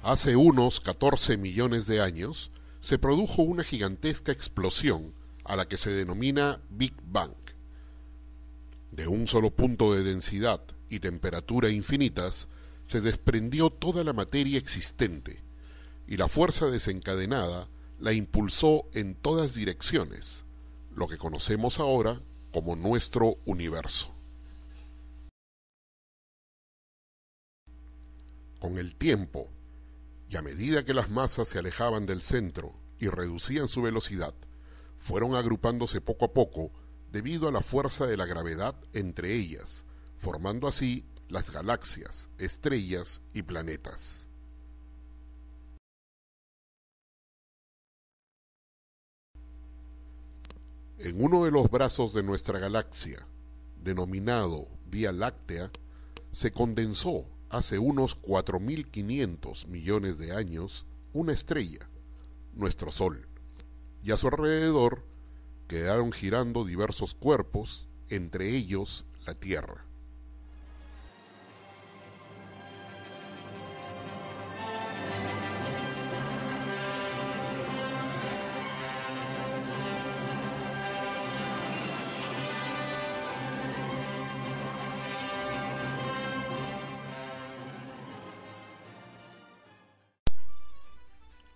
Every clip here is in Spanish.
Hace unos 14 millones de años se produjo una gigantesca explosión a la que se denomina Big Bang. De un solo punto de densidad y temperatura infinitas se desprendió toda la materia existente y la fuerza desencadenada la impulsó en todas direcciones, lo que conocemos ahora como nuestro universo. Con el tiempo, y a medida que las masas se alejaban del centro y reducían su velocidad, fueron agrupándose poco a poco debido a la fuerza de la gravedad entre ellas, formando así las galaxias, estrellas y planetas. En uno de los brazos de nuestra galaxia, denominado Vía Láctea, se condensó hace unos 4.500 millones de años una estrella, nuestro Sol, y a su alrededor quedaron girando diversos cuerpos, entre ellos la Tierra.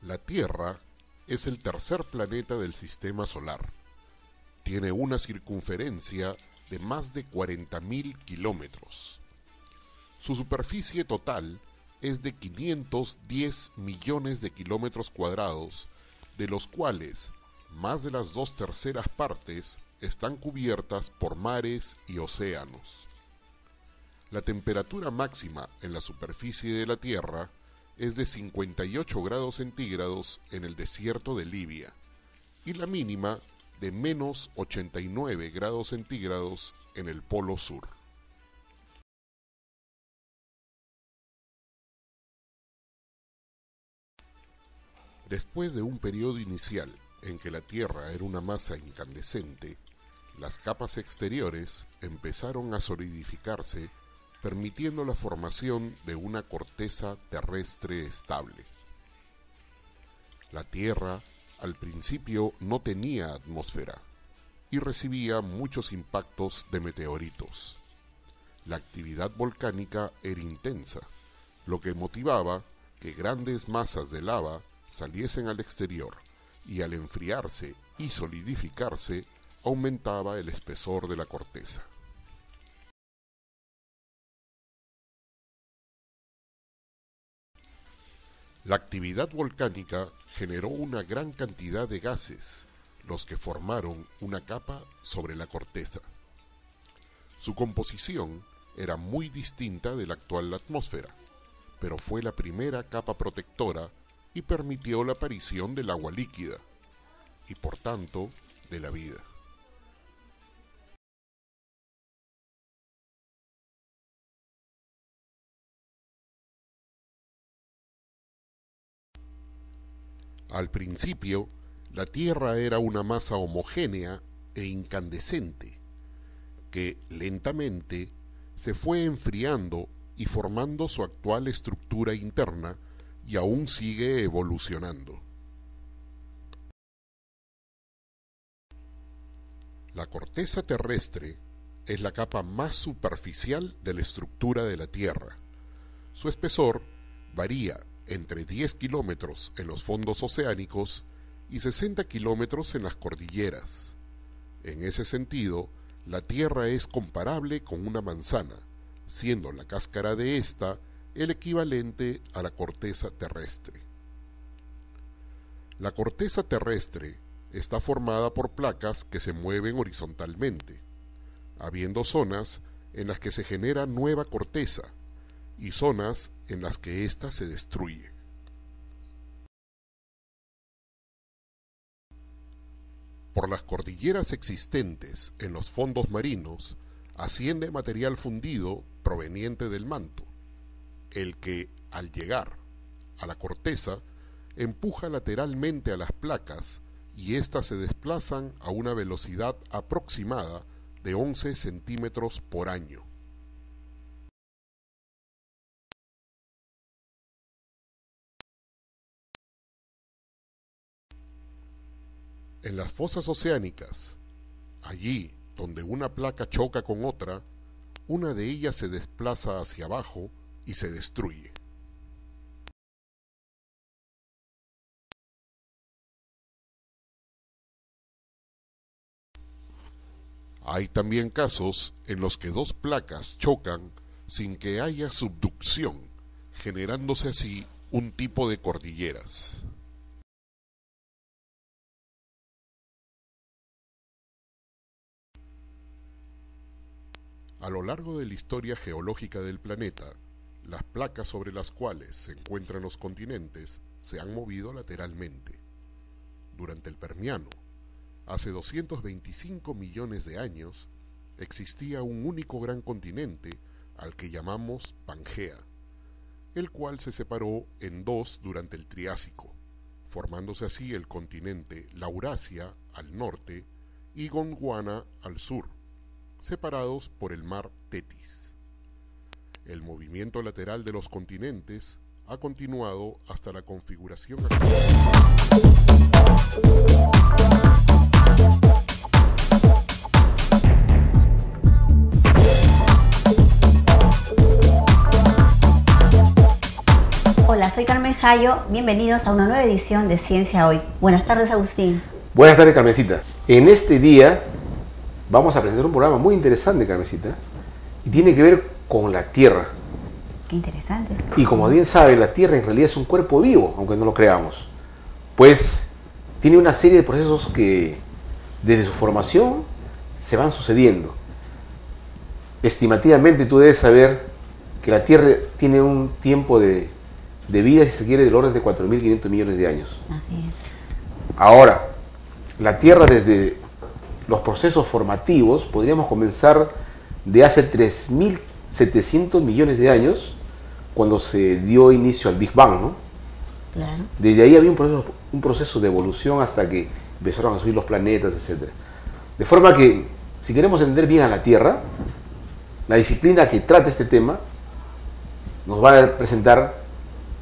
La Tierra es el tercer planeta del Sistema Solar. Tiene una circunferencia de más de 40.000 kilómetros. Su superficie total es de 510 millones de kilómetros cuadrados, de los cuales más de las 2/3 partes están cubiertas por mares y océanos. La temperatura máxima en la superficie de la Tierra es de 58 grados centígrados en el desierto de Libia y la mínima de menos 89 grados centígrados en el Polo Sur. Después de un periodo inicial en que la Tierra era una masa incandescente, las capas exteriores empezaron a solidificarse, permitiendo la formación de una corteza terrestre estable. La Tierra al principio no tenía atmósfera y recibía muchos impactos de meteoritos. La actividad volcánica era intensa, lo que motivaba que grandes masas de lava saliesen al exterior y al enfriarse y solidificarse aumentaba el espesor de la corteza. La actividad volcánica generó una gran cantidad de gases, los que formaron una capa sobre la corteza. Su composición era muy distinta de la actual atmósfera, pero fue la primera capa protectora y permitió la aparición del agua líquida, y por tanto, de la vida. Al principio, la Tierra era una masa homogénea e incandescente, que lentamente se fue enfriando y formando su actual estructura interna y aún sigue evolucionando. La corteza terrestre es la capa más superficial de la estructura de la Tierra. Su espesor varía entre 10 kilómetros en los fondos oceánicos y 60 kilómetros en las cordilleras. En ese sentido, la Tierra es comparable con una manzana, siendo la cáscara de ésta el equivalente a la corteza terrestre. La corteza terrestre está formada por placas que se mueven horizontalmente, habiendo zonas en las que se genera nueva corteza y zonas en las que ésta se destruye. Por las cordilleras existentes en los fondos marinos asciende material fundido proveniente del manto, el que, al llegar a la corteza, empuja lateralmente a las placas y éstas se desplazan a una velocidad aproximada de 11 centímetros por año. En las fosas oceánicas, allí donde una placa choca con otra, una de ellas se desplaza hacia abajo y se destruye. Hay también casos en los que dos placas chocan sin que haya subducción, generándose así un tipo de cordilleras. A lo largo de la historia geológica del planeta, las placas sobre las cuales se encuentran los continentes se han movido lateralmente. Durante el Permiano, hace 225 millones de años, existía un único gran continente al que llamamos Pangea, el cual se separó en dos durante el Triásico, formándose así el continente Laurasia al norte y Gondwana al sur, separados por el mar Tetis. El movimiento lateral de los continentes ha continuado hasta la configuración actual. Hola, soy Carmen Jayo. Bienvenidos a una nueva edición de Ciencia Hoy. Buenas tardes, Agustín. Buenas tardes, Carmencita. En este día vamos a presentar un programa muy interesante, Carmencita, y tiene que ver con la Tierra. Qué interesante. Y como bien sabe, la Tierra en realidad es un cuerpo vivo, aunque no lo creamos. Pues tiene una serie de procesos que desde su formación se van sucediendo. Estimativamente tú debes saber que la Tierra tiene un tiempo de vida, si se quiere, del orden de 4.500 millones de años. Así es. Ahora, la Tierra desde los procesos formativos, podríamos comenzar de hace 3.700 millones de años, cuando se dio inicio al Big Bang, ¿no? Claro. Desde ahí había un proceso de evolución hasta que empezaron a subir los planetas, etc. De forma que, si queremos entender bien a la Tierra, la disciplina que trata este tema nos va a presentar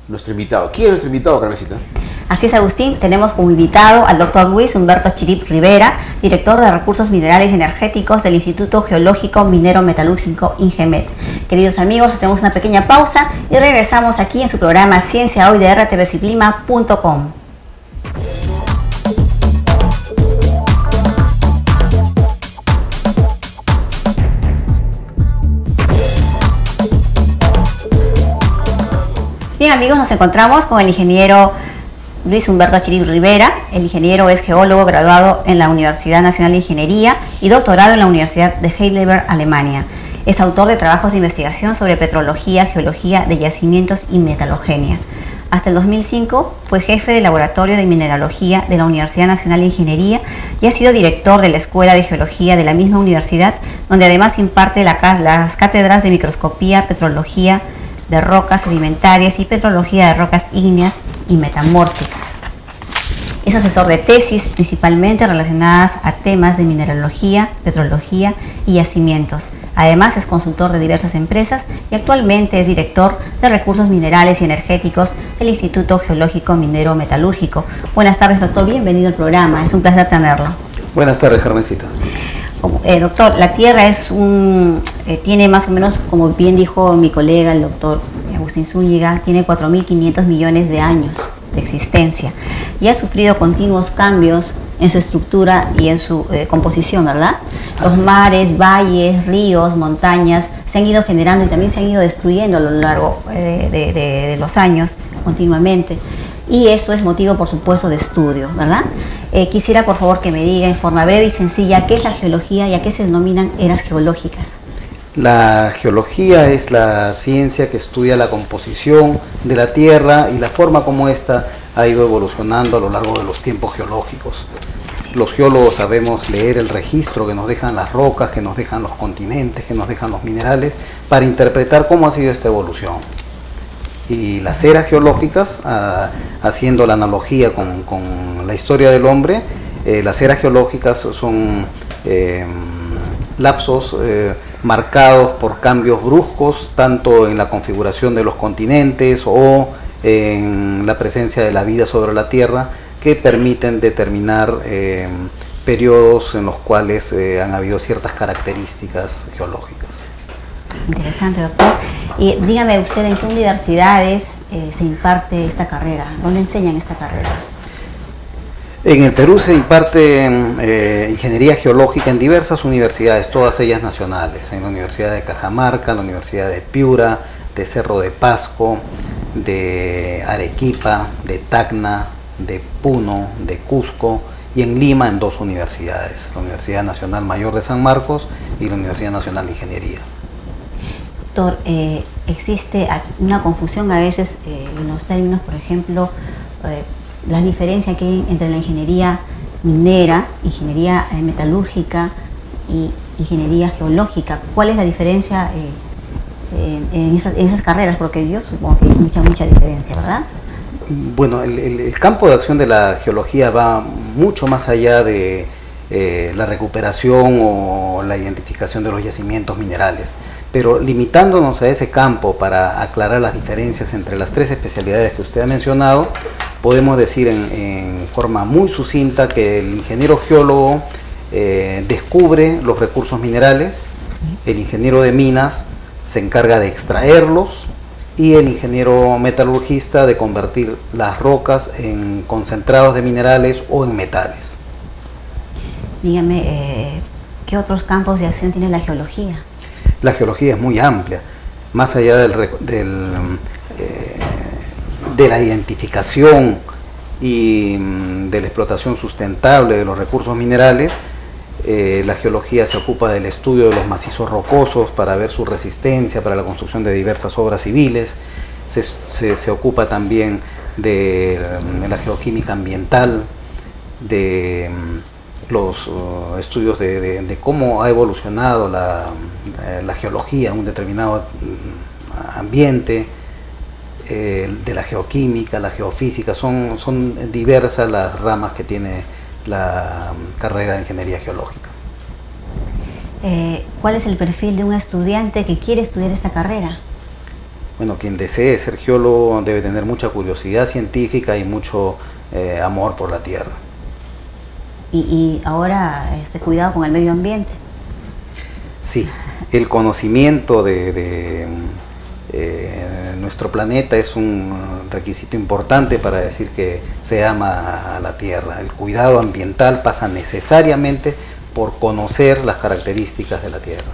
nuestro invitado. ¿Quién es nuestro invitado, Carmencita? Así es, Agustín. Tenemos como invitado al doctor Luis Humberto Chirip Rivera, director de Recursos Minerales y Energéticos del Instituto Geológico Minero Metalúrgico INGEMET. Queridos amigos, hacemos una pequeña pausa y regresamos aquí en su programa Ciencia Hoy de rtvciplima.com. Bien, amigos, nos encontramos con el ingeniero Luis Humberto Chirip Rivera. El ingeniero es geólogo graduado en la Universidad Nacional de Ingeniería y doctorado en la Universidad de Heidelberg, Alemania. Es autor de trabajos de investigación sobre petrología, geología de yacimientos y metalogenia. Hasta el 2005 fue jefe del Laboratorio de Mineralogía de la Universidad Nacional de Ingeniería y ha sido director de la Escuela de Geología de la misma universidad, donde además imparte las cátedras de microscopía, petrología de rocas sedimentarias y petrología de rocas ígneas y metamórficas. Es asesor de tesis principalmente relacionadas a temas de mineralogía, petrología y yacimientos. Además es consultor de diversas empresas y actualmente es director de Recursos Minerales y Energéticos del Instituto Geológico Minero Metalúrgico. Buenas tardes, doctor. Bienvenido al programa. Es un placer tenerlo. Buenas tardes, Carmencita. Doctor, la Tierra tiene más o menos, como bien dijo mi colega, el doctor Agustín Zúñiga, tiene 4.500 millones de años de existencia y ha sufrido continuos cambios en su estructura y en su composición, ¿verdad? Los mares, valles, ríos, montañas se han ido generando y también se han ido destruyendo a lo largo de los años continuamente. Y eso es motivo, por supuesto, de estudio, ¿verdad? Quisiera, por favor, que me diga en forma breve y sencilla qué es la geología y a qué se denominan eras geológicas. La geología es la ciencia que estudia la composición de la Tierra y la forma como ésta ha ido evolucionando a lo largo de los tiempos geológicos. Los geólogos sabemos leer el registro que nos dejan las rocas, que nos dejan los continentes, que nos dejan los minerales, para interpretar cómo ha sido esta evolución. Y las eras geológicas, haciendo la analogía con la historia del hombre, las eras geológicas son lapsos marcados por cambios bruscos, tanto en la configuración de los continentes o en la presencia de la vida sobre la Tierra, que permiten determinar periodos en los cuales han habido ciertas características geológicas. Interesante, doctor. Y dígame usted, ¿en qué universidades se imparte esta carrera? ¿Dónde enseñan esta carrera? En el Perú se imparte ingeniería geológica en diversas universidades, todas ellas nacionales, en la Universidad de Cajamarca, la Universidad de Piura, de Cerro de Pasco, de Arequipa, de Tacna, de Puno, de Cusco, y en Lima en 2 universidades, la Universidad Nacional Mayor de San Marcos y la Universidad Nacional de Ingeniería. Doctor, existe una confusión a veces en los términos, por ejemplo, la diferencia que hay entre la ingeniería minera, ingeniería metalúrgica y ingeniería geológica. ¿Cuál es la diferencia en esas carreras? Porque yo supongo que hay mucha diferencia, ¿verdad? Bueno, el campo de acción de la geología va mucho más allá de la recuperación o la identificación de los yacimientos minerales, pero limitándonos a ese campo para aclarar las diferencias entre las 3 especialidades que usted ha mencionado, podemos decir en forma muy sucinta que el ingeniero geólogo descubre los recursos minerales, el ingeniero de minas se encarga de extraerlos, y el ingeniero metalurgista de convertir las rocas en concentrados de minerales o en metales. Dígame, ¿qué otros campos de acción tiene la geología? La geología es muy amplia, más allá de la identificación y de la explotación sustentable de los recursos minerales. La geología se ocupa del estudio de los macizos rocosos para ver su resistencia para la construcción de diversas obras civiles. Se ocupa también de la geoquímica ambiental, de los estudios de cómo ha evolucionado la geología en un determinado ambiente, de la geoquímica, la geofísica. Son diversas las ramas que tiene la carrera de ingeniería geológica. ¿Cuál es el perfil de un estudiante que quiere estudiar esta carrera? Bueno, quien desee ser geólogo debe tener mucha curiosidad científica y mucho amor por la tierra. Y ahora, cuidado con el medio ambiente. Sí, el conocimiento de nuestro planeta es un requisito importante para decir que se ama a la tierra. El cuidado ambiental pasa necesariamente por conocer las características de la tierra.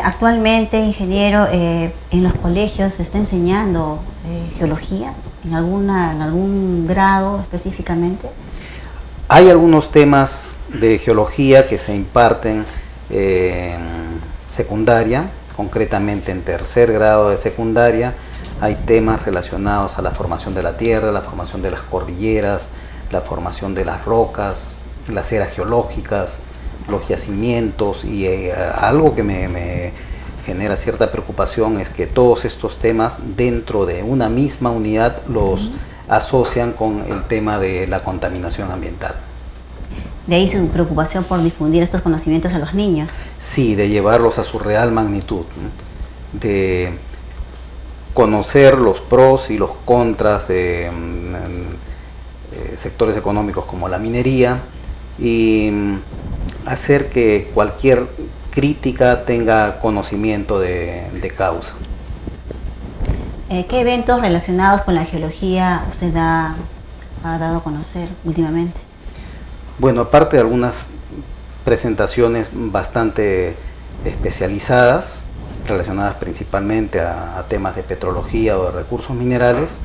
Actualmente, ingeniero, en los colegios se está enseñando geología, en algún grado específicamente. Hay algunos temas de geología que se imparten en secundaria, concretamente en 3er grado de secundaria. Hay temas relacionados a la formación de la tierra, la formación de las cordilleras, la formación de las rocas, las eras geológicas, los yacimientos, y algo que me genera cierta preocupación es que todos estos temas dentro de una misma unidad los asocian con el tema de la contaminación ambiental. De ahí su preocupación por difundir estos conocimientos a los niños. Sí, de llevarlos a su real magnitud, ¿no? De conocer los pros y los contras de sectores económicos como la minería, y hacer que cualquier crítica tenga conocimiento de causa. ¿Qué eventos relacionados con la geología usted ha dado a conocer últimamente? Bueno, aparte de algunas presentaciones bastante especializadas, relacionadas principalmente a temas de petrología o de recursos minerales,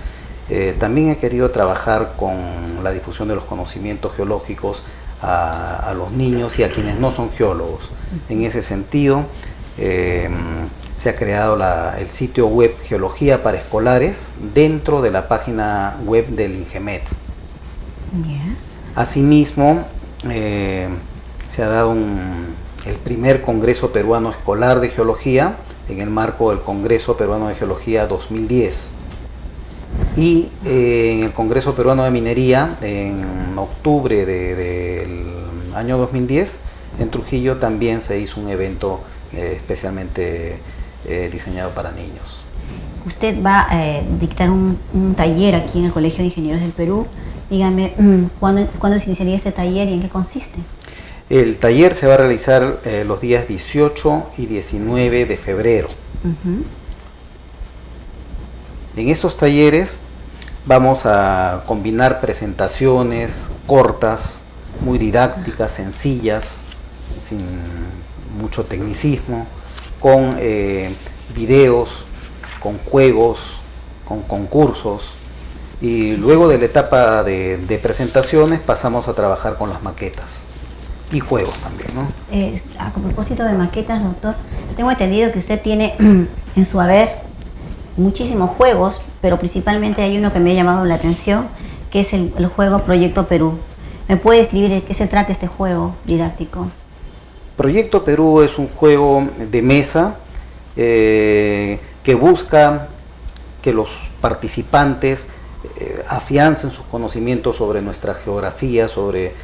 también he querido trabajar con la difusión de los conocimientos geológicos a los niños y a quienes no son geólogos. En ese sentido, se ha creado el sitio web Geología para Escolares dentro de la página web del INGEMET. Yeah. Asimismo, se ha dado el primer Congreso Peruano Escolar de Geología en el marco del Congreso Peruano de Geología 2010. Y en el Congreso Peruano de Minería, en octubre del año 2010, en Trujillo también se hizo un evento especialmente diseñado para niños. Usted va a dictar un taller aquí en el Colegio de Ingenieros del Perú Dígame, ¿cuándo se iniciaría este taller y en qué consiste? El taller se va a realizar los días 18 y 19 de febrero. En estos talleres vamos a combinar presentaciones cortas, muy didácticas, sencillas, sin mucho tecnicismo, con videos, con juegos, con concursos, y luego de la etapa de presentaciones pasamos a trabajar con las maquetas y juegos también, ¿no? A propósito de maquetas, doctor, tengo entendido que usted tiene en su haber muchísimos juegos, pero principalmente hay uno que me ha llamado la atención, que es el juego Proyecto Perú. ¿Me puede describir de qué se trata este juego didáctico? Proyecto Perú es un juego de mesa que busca que los participantes afiancen sus conocimientos sobre nuestra geografía, sobre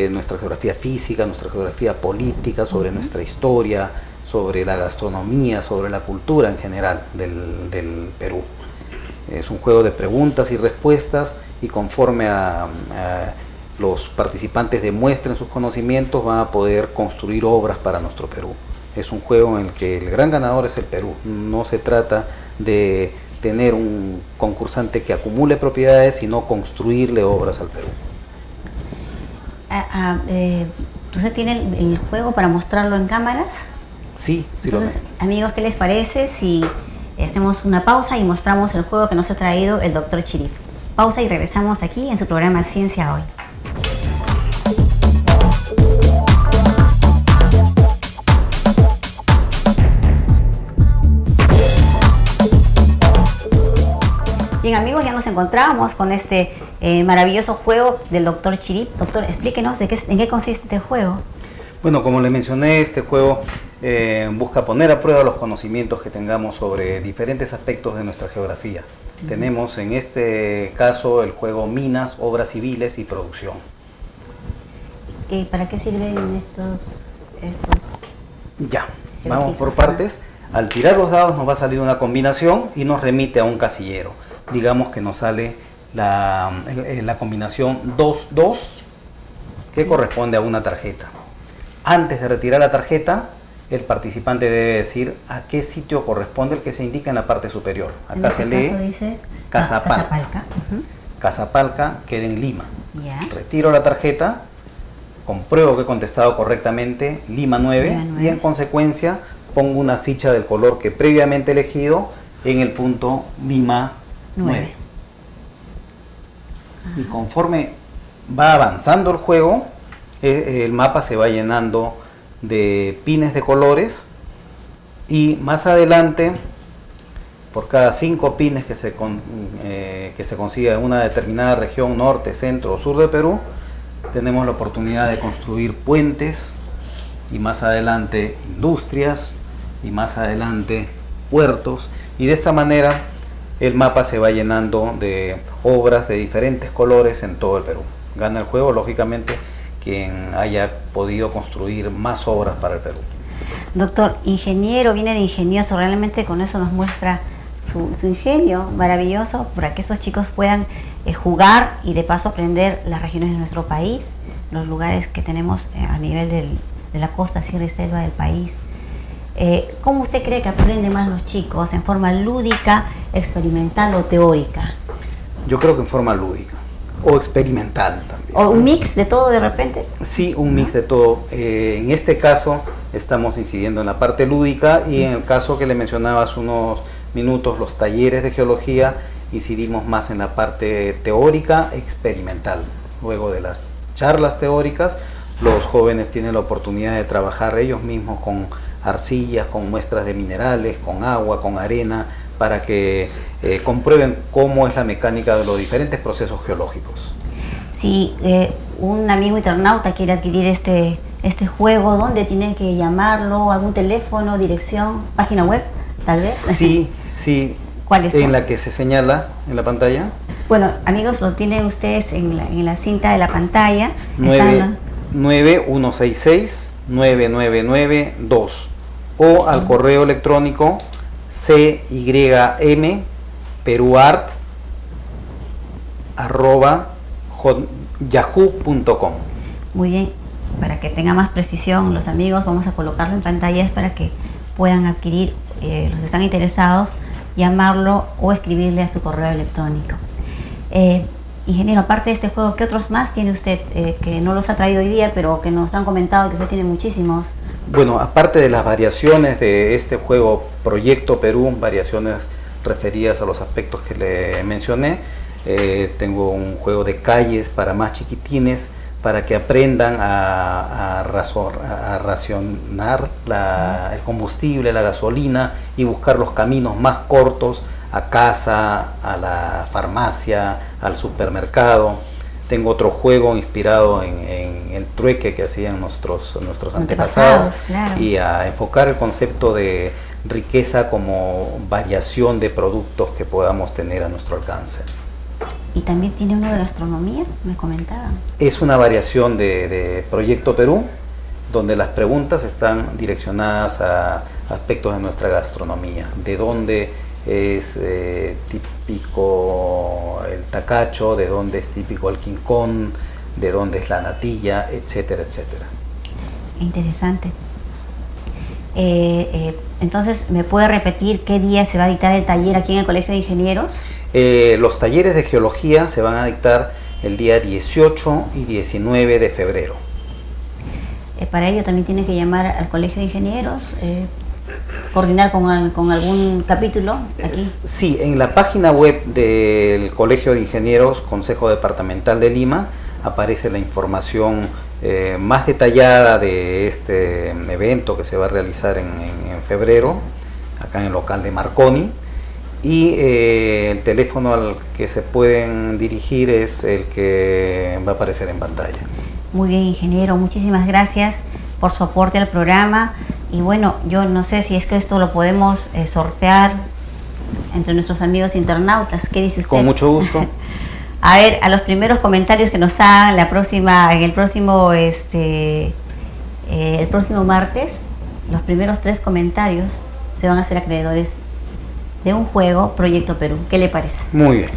nuestra geografía física, nuestra geografía política, sobre nuestra historia, sobre la gastronomía, sobre la cultura en general del Perú. Es un juego de preguntas y respuestas, y conforme a los participantes demuestren sus conocimientos van a poder construir obras para nuestro Perú. Es un juego en el que el gran ganador es el Perú. No se trata de tener un concursante que acumule propiedades, sino construirle obras al Perú. ¿Usted tiene el juego para mostrarlo en cámaras? Sí, sí. Entonces, amigos, ¿qué les parece si hacemos una pausa y mostramos el juego que nos ha traído el doctor Chirif? Pausa y regresamos aquí en su programa Ciencia Hoy. Bien, amigos, ya nos encontramos con este maravilloso juego del doctor Chirif. Doctor, explíquenos en qué consiste este juego. Bueno, como le mencioné, este juego busca poner a prueba los conocimientos que tengamos sobre diferentes aspectos de nuestra geografía. Tenemos en este caso el juego Minas, Obras Civiles y Producción. ¿Para qué sirven estos? Ya, vamos por partes. Al tirar los dados nos va a salir una combinación y nos remite a un casillero. Digamos que nos sale la combinación 2-2, que corresponde a una tarjeta. Antes de retirar la tarjeta, el participante debe decir a qué sitio corresponde el que se indica en la parte superior. Acá se lee Casapalca. Casapalca queda en Lima. Ya. Retiro la tarjeta, compruebo que he contestado correctamente, Lima 9, y en consecuencia pongo una ficha del color que previamente elegido en el punto Lima 9. Y conforme va avanzando el juego, el mapa se va llenando de pines de colores, y más adelante, por cada 5 pines que se consiga en una determinada región norte, centro o sur de Perú, tenemos la oportunidad de construir puentes, y más adelante industrias, y más adelante puertos, y de esta manera el mapa se va llenando de obras de diferentes colores en todo el Perú. Gana el juego, lógicamente, quien haya podido construir más obras para el Perú. Doctor, ingeniero, viene de ingenioso, realmente con eso nos muestra su ingenio maravilloso para que esos chicos puedan jugar y de paso aprender las regiones de nuestro país, los lugares que tenemos a nivel de la costa, sierra y selva del país. ¿Cómo usted cree que aprenden más los chicos? ¿En forma lúdica, experimental o teórica? Yo creo que en forma lúdica o experimental también. ¿O un mix de todo de repente? Sí, un mix de todo. En este caso estamos incidiendo en la parte lúdica, y en el caso que le mencionaba hace unos minutos, los talleres de geología, incidimos más en la parte teórica experimental. Luego de las charlas teóricas, los jóvenes tienen la oportunidad de trabajar ellos mismos con arcillas, con muestras de minerales, con agua, con arena, para que comprueben cómo es la mecánica de los diferentes procesos geológicos. Si un amigo internauta quiere adquirir este juego, ¿dónde tiene que llamarlo? ¿Algún teléfono, dirección, página web, tal vez? Sí, sí. ¿Cuáles son? En la que se señala en la pantalla. Bueno, amigos, los tienen ustedes en la cinta de la pantalla. 9166-9992, o al correo electrónico cym.peruart@hotmail.com. yahoo.com. Muy bien, para que tenga más precisión los amigos, vamos a colocarlo en pantallas para que puedan adquirir, los que están interesados, llamarlo o escribirle a su correo electrónico. Ingeniero, aparte de este juego, ¿qué otros más tiene usted que no los ha traído hoy día, pero que nos han comentado que usted tiene muchísimos? Bueno, aparte de las variaciones de este juego Proyecto Perú, variaciones referidas a los aspectos que le mencioné, tengo un juego de calles para más chiquitines, para que aprendan a racionar el combustible, la gasolina, y buscar los caminos más cortos a casa, a la farmacia, al supermercado. Tengo otro juego inspirado en el trueque que hacían nuestros antepasados, claro, y a enfocar el concepto de riqueza como variación de productos que podamos tener a nuestro alcance. Y también tiene uno de gastronomía, me comentaban. Es una variación de Proyecto Perú, donde las preguntas están direccionadas a aspectos de nuestra gastronomía, de dónde es típico el tacacho, de dónde es típico el quincón, de dónde es la natilla, etcétera, etcétera. Interesante. Entonces, ¿me puede repetir qué día se va a dictar el taller aquí en el Colegio de Ingenieros? Los talleres de geología se van a dictar el día 18 y 19 de febrero. Para ello también tiene que llamar al Colegio de Ingenieros, coordinar con algún capítulo aquí. Sí, en la página web del Colegio de Ingenieros, Consejo Departamental de Lima, aparece la información más detallada de este evento que se va a realizar en febrero, acá en el local de Marconi. Y el teléfono al que se pueden dirigir es el que va a aparecer en pantalla. Muy bien, ingeniero, muchísimas gracias por su aporte al programa. Y bueno, yo no sé si es que esto lo podemos sortear entre nuestros amigos internautas. ¿Qué dice usted? Con mucho gusto. A ver, a los primeros comentarios que nos hagan el próximo martes, los primeros 3 comentarios se van a hacer acreedores de un juego Proyecto Perú. ¿Qué le parece? Muy bien.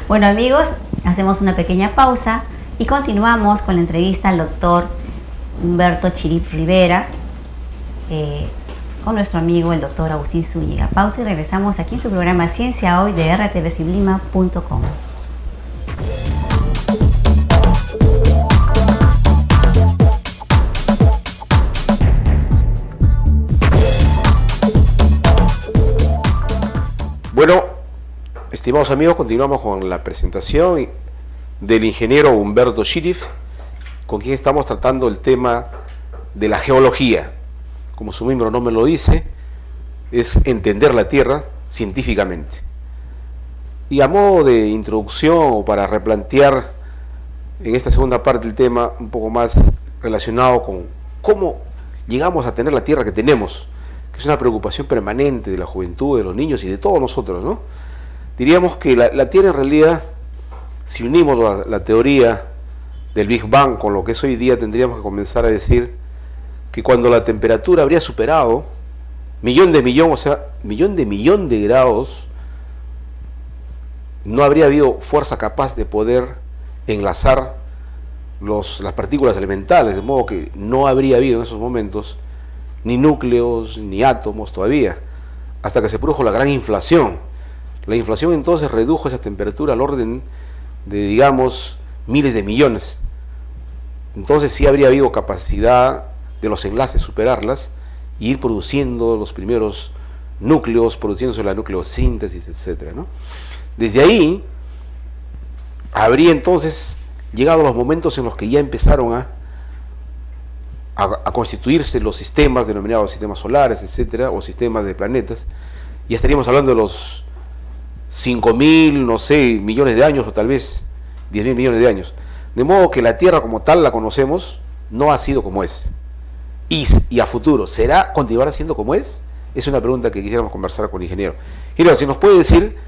Bueno, amigos, hacemos una pequeña pausa y continuamos con la entrevista al doctor Humberto Chirip Rivera con nuestro amigo el doctor Agustín Zúñiga. Pausa y regresamos aquí en su programa Ciencia Hoy de rtvciblima.com. Bueno, estimados amigos, continuamos con la presentación del ingeniero Humberto Chirip, con quien estamos tratando el tema de la geología. Como su mismo nombre lo dice, es entender la Tierra científicamente. Y a modo de introducción o para replantear en esta segunda parte del tema un poco más relacionado con cómo llegamos a tener la Tierra que tenemos, que es una preocupación permanente de la juventud, de los niños y de todos nosotros, ¿no? Diríamos que la Tierra en realidad, si unimos la teoría del Big Bang con lo que es hoy día, tendríamos que comenzar a decir que cuando la temperatura habría superado millón de grados, no habría habido fuerza capaz de poder enlazar las partículas elementales, de modo que no habría habido en esos momentos ni núcleos, ni átomos todavía, hasta que se produjo la gran inflación. La inflación entonces redujo esa temperatura al orden de, digamos, miles de millones. Entonces sí habría habido capacidad de los enlaces superarlas y ir produciendo los primeros núcleos, produciéndose la nucleosíntesis, etcétera, ¿no? Desde ahí habría entonces llegado los momentos en los que ya empezaron a constituirse los sistemas denominados sistemas solares, etcétera, o sistemas de planetas. Y estaríamos hablando de los 5.000, no sé, millones de años, o tal vez 10.000 millones de años. De modo que la Tierra como tal la conocemos no ha sido como es. Y a futuro, ¿continuará siendo como es? Es una pregunta que quisiéramos conversar con el ingeniero. Ingeniero, si nos puede decir,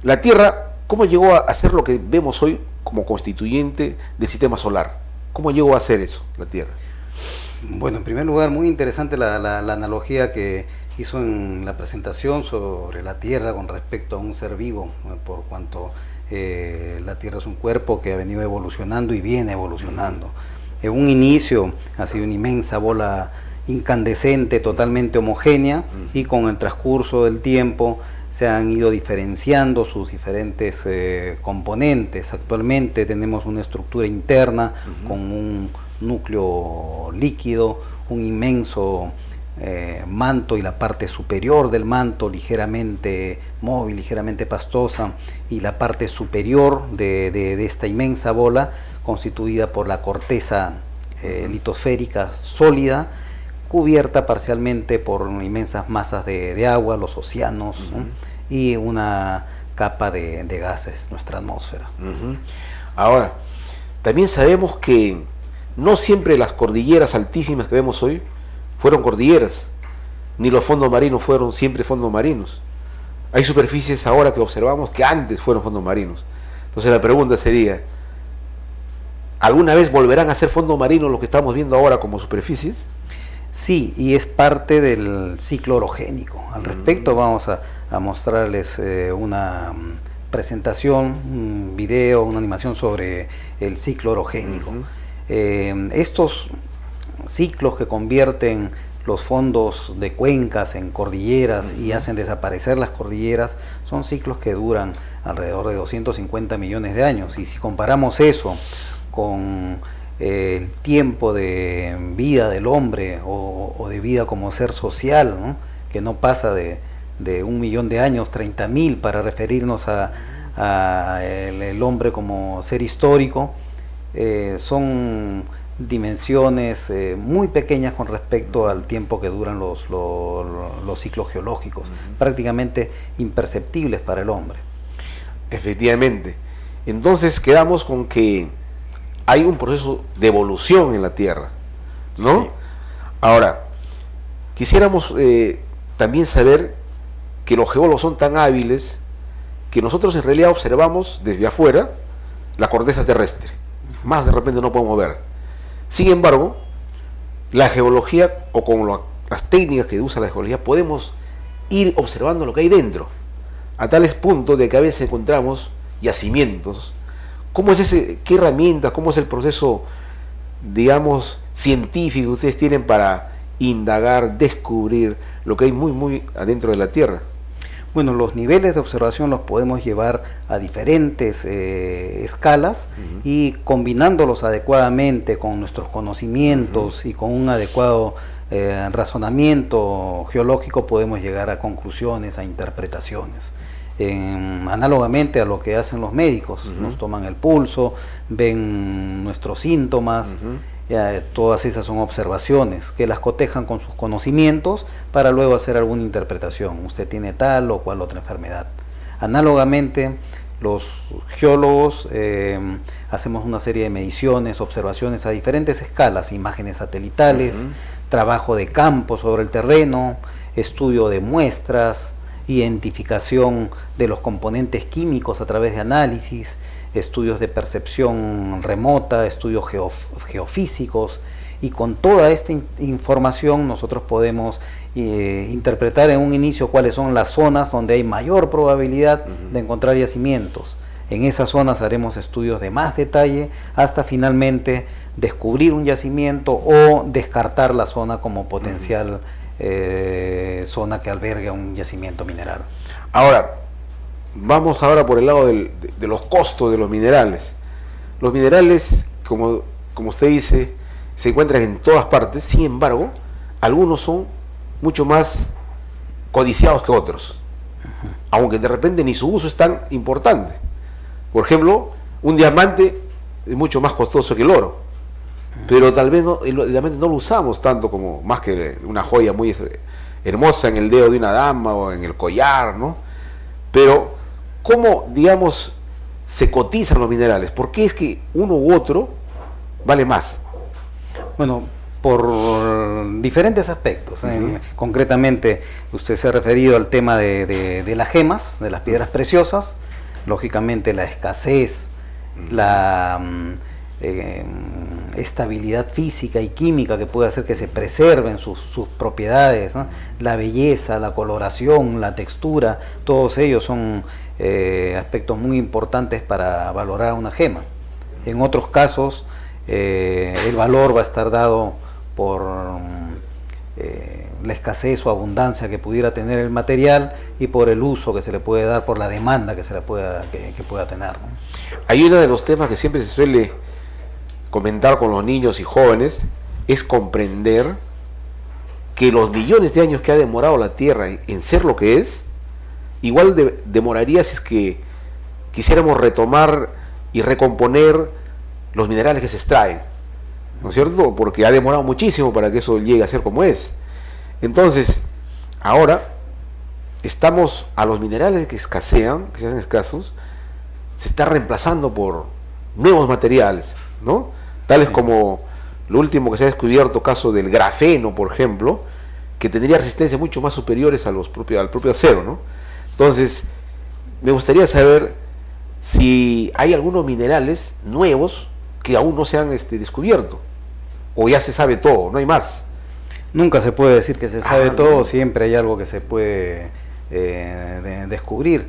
la Tierra, ¿cómo llegó a ser lo que vemos hoy como constituyente del sistema solar? ¿Cómo llegó a ser eso, la Tierra? Bueno, en primer lugar, muy interesante la analogía que hizo en la presentación sobre la Tierra con respecto a un ser vivo, por cuanto La Tierra es un cuerpo que ha venido evolucionando y viene evolucionando. En un inicio ha sido una inmensa bola incandescente, totalmente homogénea, y con el transcurso del tiempo se han ido diferenciando sus diferentes componentes. Actualmente tenemos una estructura interna con un núcleo líquido, un inmenso manto, y la parte superior del manto ligeramente móvil, ligeramente pastosa, y la parte superior de esta inmensa bola constituida por la corteza litosférica sólida, cubierta parcialmente por inmensas masas de agua, los océanos, ¿no? Y una capa de gases, nuestra atmósfera. Ahora, también sabemos que no siempre las cordilleras altísimas que vemos hoy fueron cordilleras, ni los fondos marinos fueron siempre fondos marinos. Hay superficies ahora que observamos que antes fueron fondos marinos. Entonces la pregunta sería, ¿alguna vez volverán a ser fondos marinos lo que estamos viendo ahora como superficies? Sí, y es parte del ciclo orogénico. Al respecto vamos a mostrarles una presentación, un video, una animación sobre el ciclo orogénico. Estos ciclos que convierten los fondos de cuencas en cordilleras y hacen desaparecer las cordilleras son ciclos que duran alrededor de 250 millones de años. Y si comparamos eso con el tiempo de vida del hombre o de vida como ser social, ¿no?, que no pasa de 1 millón de años, 30.000, para referirnos a el hombre como ser histórico, son dimensiones muy pequeñas con respecto al tiempo que duran los ciclos geológicos, prácticamente imperceptibles para el hombre. Efectivamente. Entonces quedamos con que hay un proceso de evolución en la Tierra, ¿no? Sí. Ahora, quisiéramos también saber que los geólogos son tan hábiles que nosotros en realidad observamos desde afuera la corteza terrestre. Más de repente no podemos ver. Sin embargo, la geología, o con las técnicas que usa la geología, podemos ir observando lo que hay dentro, a tales puntos de que a veces encontramos yacimientos. ¿Cómo es qué herramientas, cómo es el proceso, digamos, científico que ustedes tienen para indagar, descubrir lo que hay muy adentro de la Tierra? Bueno, los niveles de observación los podemos llevar a diferentes escalas, y combinándolos adecuadamente con nuestros conocimientos y con un adecuado razonamiento geológico podemos llegar a conclusiones, a interpretaciones. Análogamente a lo que hacen los médicos, nos toman el pulso, ven nuestros síntomas, todas esas son observaciones que las cotejan con sus conocimientos para luego hacer alguna interpretación. Usted tiene tal o cual otra enfermedad. Análogamente, los geólogos hacemos una serie de mediciones, observaciones a diferentes escalas, imágenes satelitales, trabajo de campo sobre el terreno, estudio de muestras, identificación de los componentes químicos a través de análisis, estudios de percepción remota, estudios geofísicos, y con toda esta información nosotros podemos interpretar en un inicio cuáles son las zonas donde hay mayor probabilidad de encontrar yacimientos. En esas zonas haremos estudios de más detalle hasta finalmente descubrir un yacimiento o descartar la zona como potencial zona que alberga un yacimiento mineral. Ahora, vamos ahora por el lado de los costos de los minerales. Los minerales, como usted dice, se encuentran en todas partes. Sin embargo, algunos son mucho más codiciados que otros, aunque de repente ni su uso es tan importante. Por ejemplo, un diamante es mucho más costoso que el oro, pero tal vez el diamante no lo usamos tanto como más que una joya muy hermosa en el dedo de una dama o en el collar, ¿no? Pero ¿cómo, digamos, se cotizan los minerales? ¿Por qué es que uno u otro vale más? Bueno, por diferentes aspectos. Concretamente, usted se ha referido al tema de las gemas, de las piedras preciosas. Lógicamente la escasez, estabilidad física y química que puede hacer que se preserven sus propiedades, ¿no? La belleza, la coloración, la textura, todos ellos son aspectos muy importantes para valorar una gema. En otros casos, el valor va a estar dado por la escasez o abundancia que pudiera tener el material y por el uso que se le puede dar, por la demanda que se le pueda, que pueda tener, ¿no? Hay uno de los temas que siempre se suele comentar con los niños y jóvenes, es comprender que los millones de años que ha demorado la Tierra en ser lo que es, igual demoraría si es que quisiéramos retomar y recomponer los minerales que se extraen, ¿no es cierto? Porque ha demorado muchísimo para que eso llegue a ser como es. Entonces, ahora estamos a los minerales que escasean, que se hacen escasos, se está reemplazando por nuevos materiales, ¿no? Tales como lo último que se ha descubierto, caso del grafeno, por ejemplo, que tendría resistencias mucho más superiores a al propio acero, ¿no? Entonces, me gustaría saber si hay algunos minerales nuevos que aún no se han descubierto, o ya se sabe todo, no hay más. Nunca se puede decir que se sabe todo, siempre hay algo que se puede descubrir.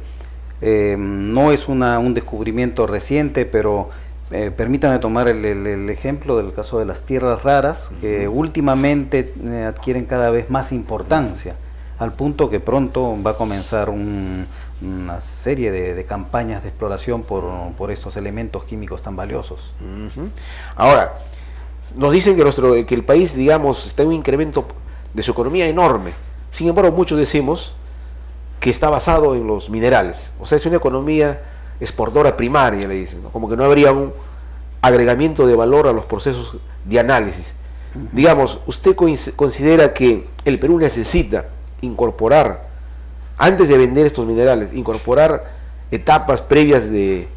No es un descubrimiento reciente, pero permítame tomar el ejemplo del caso de las tierras raras, que últimamente adquieren cada vez más importancia, al punto que pronto va a comenzar una serie de campañas de exploración por estos elementos químicos tan valiosos. Ahora, nos dicen que el país, digamos, está en un incremento de su economía enorme. Sin embargo, muchos decimos que está basado en los minerales. O sea, es una economía exportadora primaria, le dicen, ¿no? Como que no habría un agregamiento de valor a los procesos de análisis. Digamos, ¿usted considera que el Perú necesita incorporar, antes de vender estos minerales, incorporar etapas previas de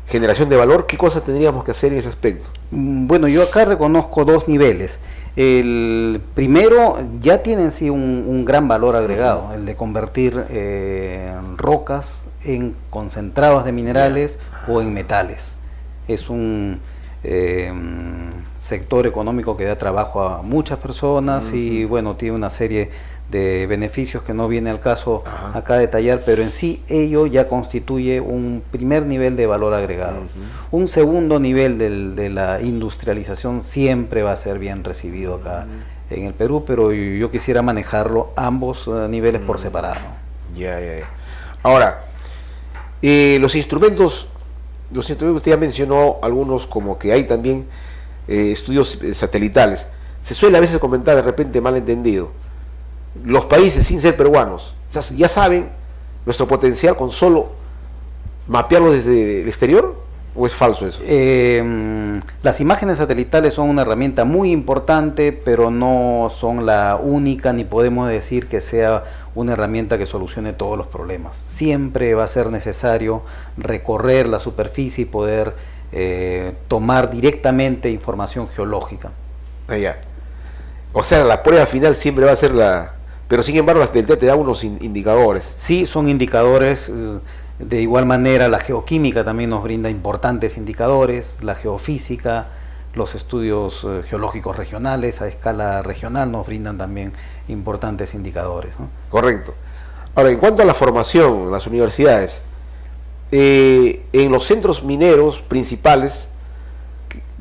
generación de valor? ¿Qué cosas tendríamos que hacer en ese aspecto? Bueno, yo acá reconozco dos niveles. El primero ya tiene en sí un gran valor agregado, el de convertir rocas en concentrados de minerales o en metales. Es un sector económico que da trabajo a muchas personas y bueno, tiene una serie de beneficios que no viene al caso acá a detallar, pero en sí ello ya constituye un primer nivel de valor agregado. Un segundo nivel de la industrialización siempre va a ser bien recibido acá en el Perú, pero yo quisiera manejarlo ambos niveles por separado. Ya. Ahora, los instrumentos usted ya mencionó algunos, como que hay también estudios satelitales. Se suele a veces comentar, de repente malentendido, los países sin ser peruanos ya saben nuestro potencial con solo mapearlo desde el exterior, ¿o es falso eso? Las imágenes satelitales son una herramienta muy importante, pero no son la única, ni podemos decir que sea una herramienta que solucione todos los problemas. Siempre va a ser necesario recorrer la superficie y poder tomar directamente información geológica. Allá. O sea, la prueba final siempre va a ser la... Pero sin embargo, la satelital te da unos indicadores. Sí, son indicadores. De igual manera, la geoquímica también nos brinda importantes indicadores, la geofísica, los estudios geológicos regionales a escala regional nos brindan también importantes indicadores, ¿no? Correcto. Ahora, en cuanto a la formación en las universidades, en los centros mineros principales,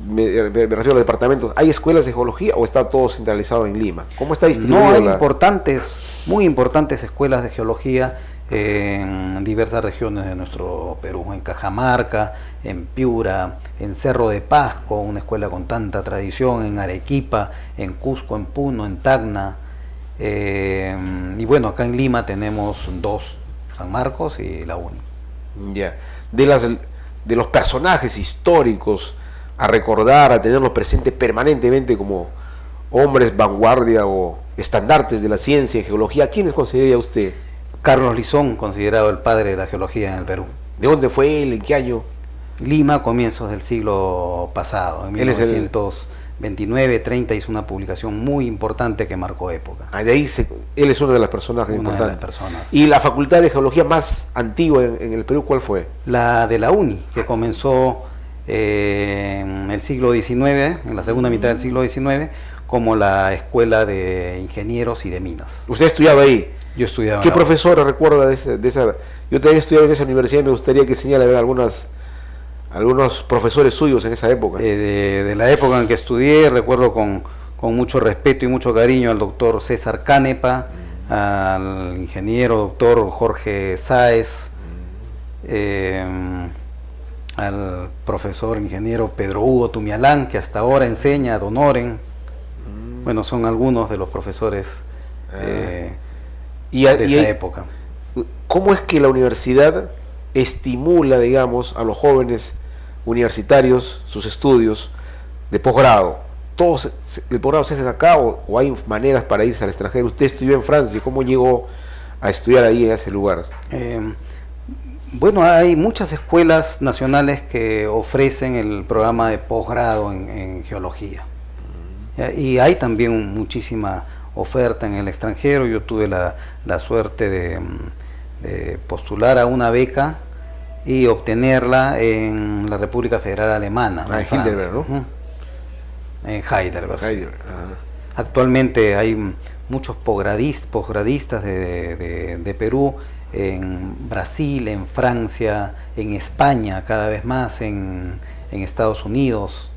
me refiero a los departamentos, ¿hay escuelas de geología o está todo centralizado en Lima? ¿Cómo está distribuido? No, hay muy importantes escuelas de geología en diversas regiones de nuestro Perú, en Cajamarca, en Piura, en Cerro de Pasco, una escuela con tanta tradición, en Arequipa, en Cusco, en Puno, en Tacna, y bueno, acá en Lima tenemos dos, San Marcos y la UNI. Ya. De los personajes históricos a recordar, a tenerlos presentes permanentemente como hombres vanguardia o estandartes de la ciencia y geología, ¿a quiénes consideraría usted? Carlos Lizón, considerado el padre de la geología en el Perú. ¿De dónde fue él? ¿En qué año? Lima, comienzos del siglo pasado, en 1929-30 hizo una publicación muy importante que marcó época. De ahí él es uno de los personajes importantes. De las personas. ¿Y la facultad de geología más antigua en el Perú cuál fue? La de la UNI, que comenzó en el siglo XIX, en la segunda mitad del siglo XIX, como la Escuela de Ingenieros y de Minas. ¿Usted ha estudiado ahí? Yo estudiaba. ¿Qué profesora recuerda de esa? Yo también estudiaba en esa universidad y me gustaría que señale a ver algunos profesores suyos en esa época. De la época en que estudié, recuerdo con mucho respeto y mucho cariño al doctor César Canepa, al ingeniero doctor Jorge Sáez, al profesor ingeniero Pedro Hugo Tumialán, que hasta ahora enseña a Donoren. Bueno, son algunos de los profesores de esa época. ¿Cómo es que la universidad estimula, digamos, a los jóvenes universitarios sus estudios de posgrado? ¿Todos el posgrado se hace acá o hay maneras para irse al extranjero? Usted estudió en Francia, ¿cómo llegó a estudiar ahí en ese lugar? Bueno, hay muchas escuelas nacionales que ofrecen el programa de posgrado en geología. Y hay también muchísima oferta en el extranjero. Yo tuve la suerte de postular a una beca y obtenerla en la República Federal Alemana. En Heidelberg, ¿no? En Heidelberg. Sí. Actualmente hay muchos posgradistas de Perú en Brasil, en Francia, en España, cada vez más en Estados Unidos,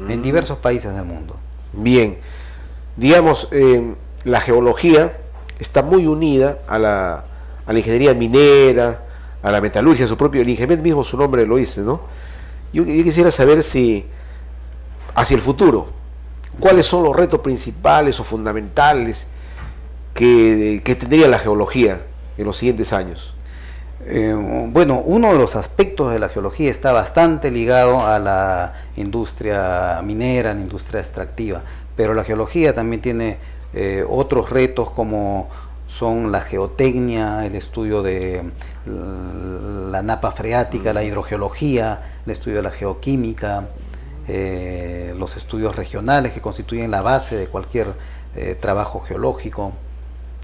en diversos países del mundo. Bien, digamos, la geología está muy unida a la ingeniería minera, a la metalurgia, el INGEMET mismo su nombre lo dice, ¿no? Yo quisiera saber si, hacia el futuro, ¿cuáles son los retos principales o fundamentales que tendría la geología en los siguientes años? Bueno, uno de los aspectos de la geología está bastante ligado a la industria minera, a la industria extractiva, pero la geología también tiene otros retos como son la geotecnia, el estudio de la napa freática, la hidrogeología, el estudio de la geoquímica, los estudios regionales que constituyen la base de cualquier trabajo geológico.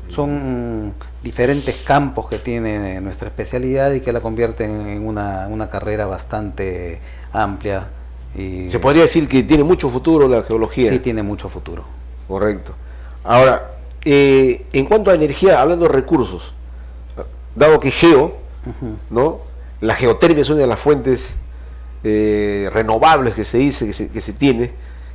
Son diferentes campos que tiene nuestra especialidad y que la convierten en una carrera bastante amplia. Y ¿se podría decir que tiene mucho futuro la geología? Sí, tiene mucho futuro. Correcto. Ahora, en cuanto a energía, hablando de recursos, dado que ¿no? La geotermia es una de las fuentes renovables que se dice que se tiene,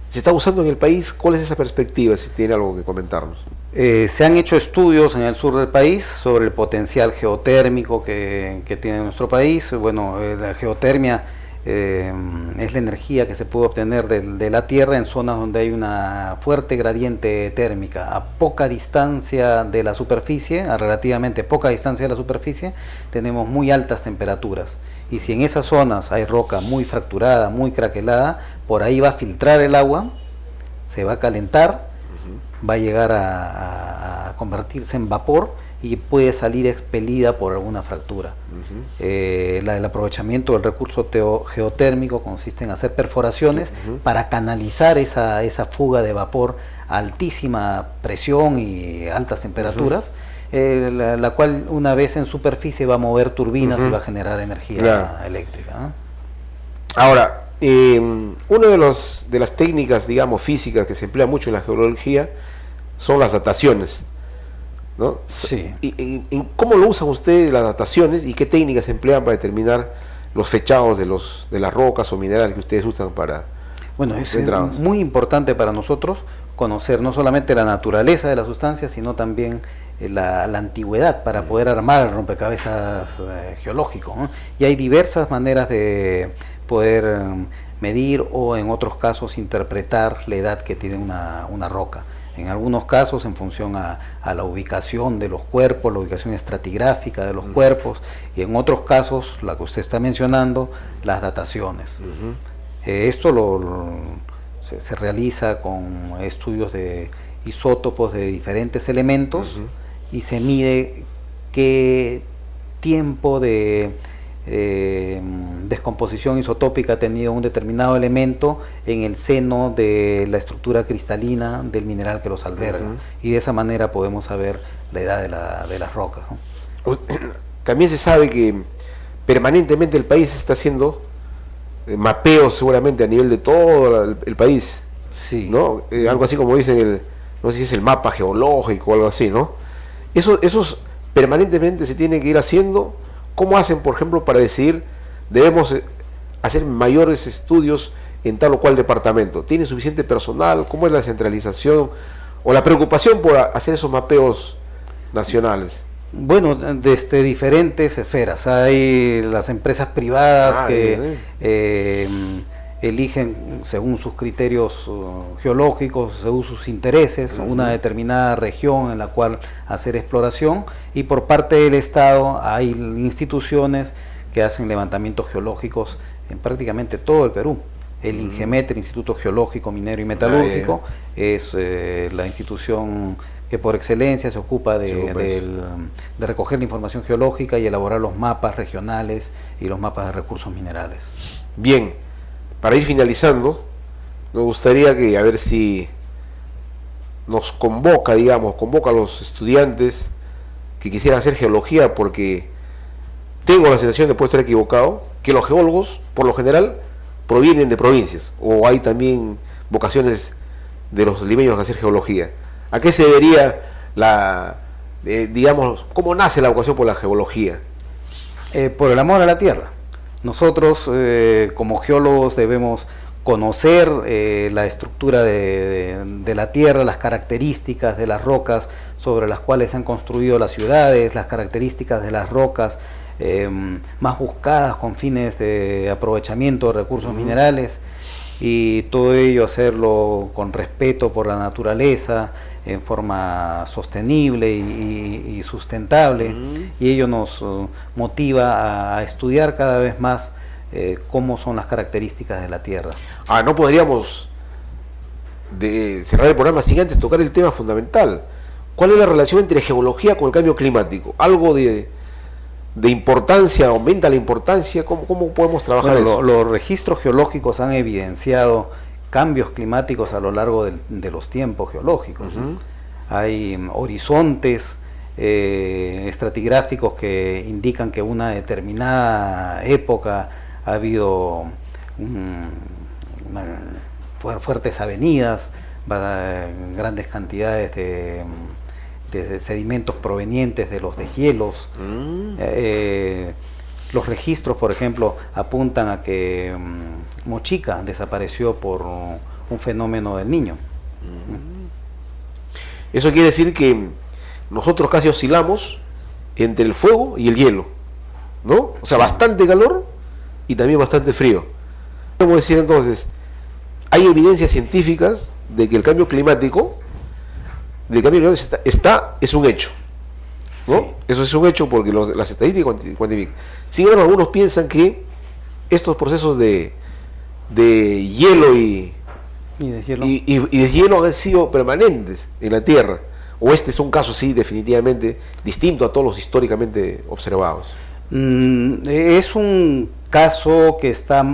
¿se está usando en el país? ¿Cuál es esa perspectiva? Si tiene algo que comentarnos. Se han hecho estudios en el sur del país sobre el potencial geotérmico que tiene nuestro país. Bueno, la geotermia es la energía que se puede obtener de la tierra en zonas donde hay una fuerte gradiente térmica a poca distancia de la superficie, a relativamente poca distancia de la superficie, tenemos muy altas temperaturas, y si en esas zonas hay roca muy fracturada, muy craquelada, por ahí va a filtrar el agua, se va a calentar, va a llegar a convertirse en vapor y puede salir expelida por alguna fractura. El aprovechamiento del recurso geotérmico consiste en hacer perforaciones para canalizar esa fuga de vapor a altísima presión y altas temperaturas, la cual una vez en superficie va a mover turbinas y va a generar energía eléctrica, ¿no? Ahora, una de las técnicas, digamos, físicas que se emplea mucho en la geología son las dataciones, ¿no? Sí. ¿Y cómo lo usan ustedes las dataciones y qué técnicas se emplean para determinar los fechados de las rocas o minerales que ustedes usan para... Bueno, es muy importante para nosotros conocer no solamente la naturaleza de la sustancia, sino también la antigüedad para poder armar el rompecabezas geológico, ¿no? Y hay diversas maneras de poder medir o en otros casos interpretar la edad que tiene una roca. En algunos casos en función a la ubicación de los cuerpos, la ubicación estratigráfica de los cuerpos, y en otros casos, la que usted está mencionando, las dataciones. Esto se realiza con estudios de isótopos de diferentes elementos y se mide qué tiempo de descomposición isotópica ha tenido un determinado elemento en el seno de la estructura cristalina del mineral que los alberga, y de esa manera podemos saber la edad de las rocas, ¿no? También se sabe que permanentemente el país está haciendo mapeos seguramente a nivel de todo el país, Sí. ¿no? Algo así como dicen, no sé si es el mapa geológico o algo así, ¿no? Esos permanentemente se tienen que ir haciendo. ¿Cómo hacen, por ejemplo, para decidir debemos hacer mayores estudios en tal o cual departamento? ¿Tiene suficiente personal? ¿Cómo es la centralización o la preocupación por hacer esos mapeos nacionales? Bueno, desde diferentes esferas. Hay las empresas privadas que eligen según sus criterios geológicos, según sus intereses, una determinada región en la cual hacer exploración, y por parte del Estado hay instituciones que hacen levantamientos geológicos en prácticamente todo el Perú. El INGEMET, el Instituto Geológico, Minero y Metalúrgico, es la institución que por excelencia se ocupa de recoger la información geológica y elaborar los mapas regionales y los mapas de recursos minerales. Bien, para ir finalizando, me gustaría que a ver si nos convoca, convoca a los estudiantes que quisieran hacer geología, porque tengo la sensación de, puedo estar equivocado, que los geólogos, por lo general, provienen de provincias, o hay también vocaciones de los limeños a hacer geología. ¿A qué se debería cómo nace la vocación por la geología? Por el amor a la tierra. Nosotros como geólogos debemos conocer la estructura de la tierra, las características de las rocas sobre las cuales se han construido las ciudades, las características de las rocas más buscadas con fines de aprovechamiento de recursos minerales, y todo ello hacerlo con respeto por la naturaleza, en forma sostenible y sustentable, y ello nos motiva a estudiar cada vez más cómo son las características de la Tierra. No podríamos cerrar el programa sin antes tocar el tema fundamental. ¿Cuál es la relación entre geología con el cambio climático? ¿Algo de importancia, aumenta la importancia? ¿Cómo podemos trabajar eso? Los registros geológicos han evidenciado cambios climáticos a lo largo de los tiempos geológicos. Hay horizontes estratigráficos que indican que una determinada época ha habido fuertes avenidas, grandes cantidades de sedimentos provenientes de los deshielos. Los registros, por ejemplo, apuntan a que Mochica desapareció por un fenómeno del Niño. Eso quiere decir que nosotros casi oscilamos entre el fuego y el hielo, ¿no? O sea, bastante calor y también bastante frío. Podemos decir entonces, hay evidencias científicas de que el cambio climático es un hecho, ¿no? Sí. Eso es un hecho porque las estadísticas cuantifican. Sin embargo, algunos piensan que estos procesos de hielo y de hielo han sido permanentes en la Tierra, o este es un caso sí definitivamente distinto a todos los históricamente observados. Es un caso que está